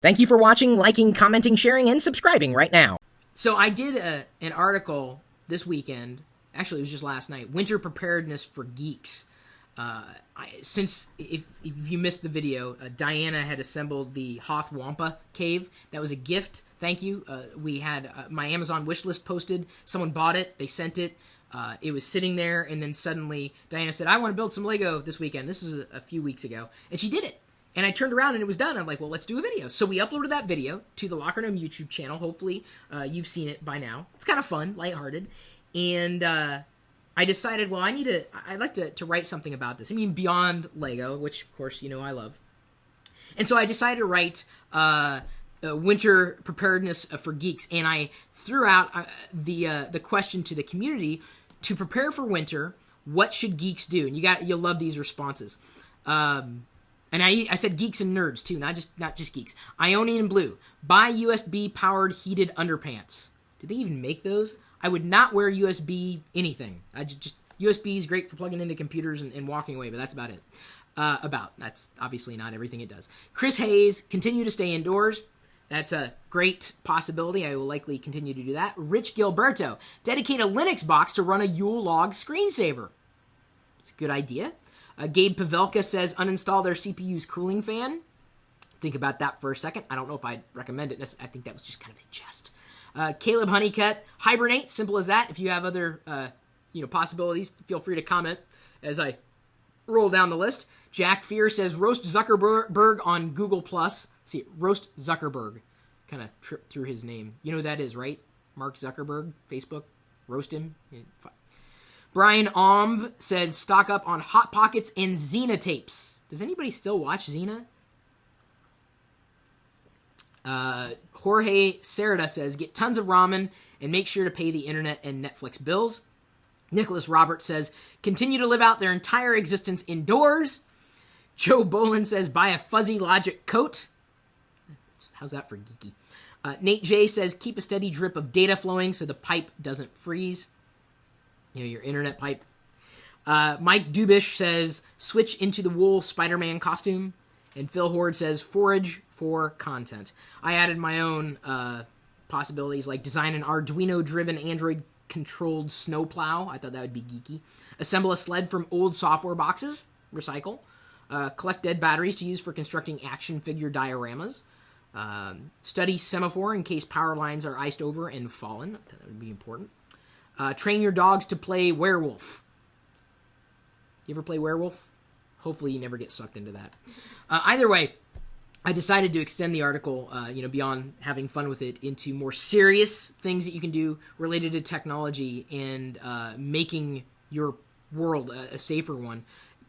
Thank you for watching, liking, commenting, sharing, and subscribing right now. So I did an article this weekend. Actually, it was just last night. Winter Preparedness for Geeks. If you missed the video, Diana had assembled the Hoth Wampa cave. That was a gift. Thank you. We had my Amazon wish list posted. Someone bought it. They sent it. It was sitting there, and then suddenly Diana said, "I want to build some Lego this weekend." This was a few weeks ago, and she did it. And I turned around and it was done. I'm like, well, let's do a video. So we uploaded that video to the Locker Room YouTube channel. Hopefully you've seen it by now. It's kind of fun, lighthearted. And I decided, well, I'd like to write something about this. I mean, beyond Lego, which, of course, you know I love. And so I decided to write Winter Preparedness for Geeks. And I threw out the question to the community: to prepare for winter, what should geeks do? And you'll love these responses. And I said geeks and nerds too, not just geeks. Ionian Blue: buy USB powered heated underpants. Do they even make those? I would not wear USB anything. USB is great for plugging into computers and walking away, but that's about it. That's obviously not everything it does. Chris Hayes: continue to stay indoors. That's a great possibility. I will likely continue to do that. Rich Gilberto: dedicate a Linux box to run a Yule log screensaver. It's a good idea. Gabe Pavelka says uninstall their CPU's cooling fan. Think about that for a second. I don't know if I'd recommend it. I think that was just kind of a jest. Caleb Honeycutt: hibernate. Simple as that. If you have other possibilities, feel free to comment as I roll down the list. Jack Fear says roast Zuckerberg on Google+. See, roast Zuckerberg. Kind of tripped through his name. You know who that is, right? Mark Zuckerberg, Facebook. Roast him. Brian Omv said stock up on Hot Pockets and Xena tapes. Does anybody still watch Xena? Jorge Cerda says get tons of ramen and make sure to pay the internet and Netflix bills. Nicholas Roberts says continue to live out their entire existence indoors. Joe Bolin says buy a fuzzy Logic coat. How's that for geeky? Nate J says keep a steady drip of data flowing so the pipe doesn't freeze. Your internet pipe. Mike Dubish says switch into the wool Spider-Man costume. And Phil Horde says forage for content. I added my own possibilities, like design an Arduino-driven Android-controlled snowplow. I thought that would be geeky. Assemble a sled from old software boxes. Recycle. Collect dead batteries to use for constructing action figure dioramas. Study semaphore in case power lines are iced over and fallen. I thought that would be important. Train your dogs to play werewolf. You ever play werewolf? Hopefully you never get sucked into that. Either way, I decided to extend the article, beyond having fun with it, into more serious things that you can do related to technology and making your world a safer one.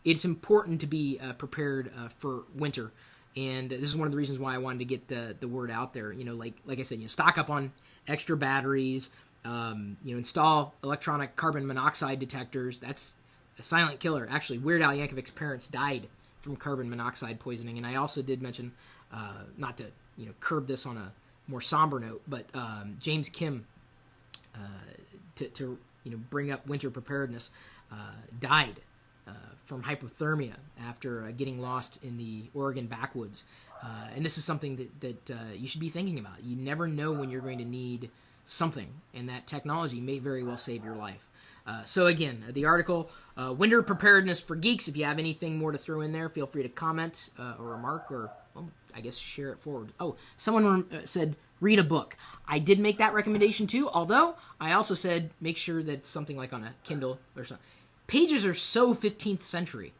It's important to be prepared for winter. And this is one of the reasons why I wanted to get the word out there. Like I said, stock up on extra batteries. Install electronic carbon monoxide detectors. That's a silent killer. Actually, Weird Al Yankovic's parents died from carbon monoxide poisoning. And I also did mention, not to curb this on a more somber note, but James Kim, to bring up winter preparedness, died from hypothermia after getting lost in the Oregon backwoods. And this is something that you should be thinking about. You never know when you're going to need something, and that technology may very well save your life. So again, the article, Winter Preparedness for Geeks. If you have anything more to throw in there, feel free to comment or remark, or I guess share it forward. Oh, someone said read a book. I did make that recommendation too, although I also said make sure that it's something like on a Kindle or something. Pages are so 15th century.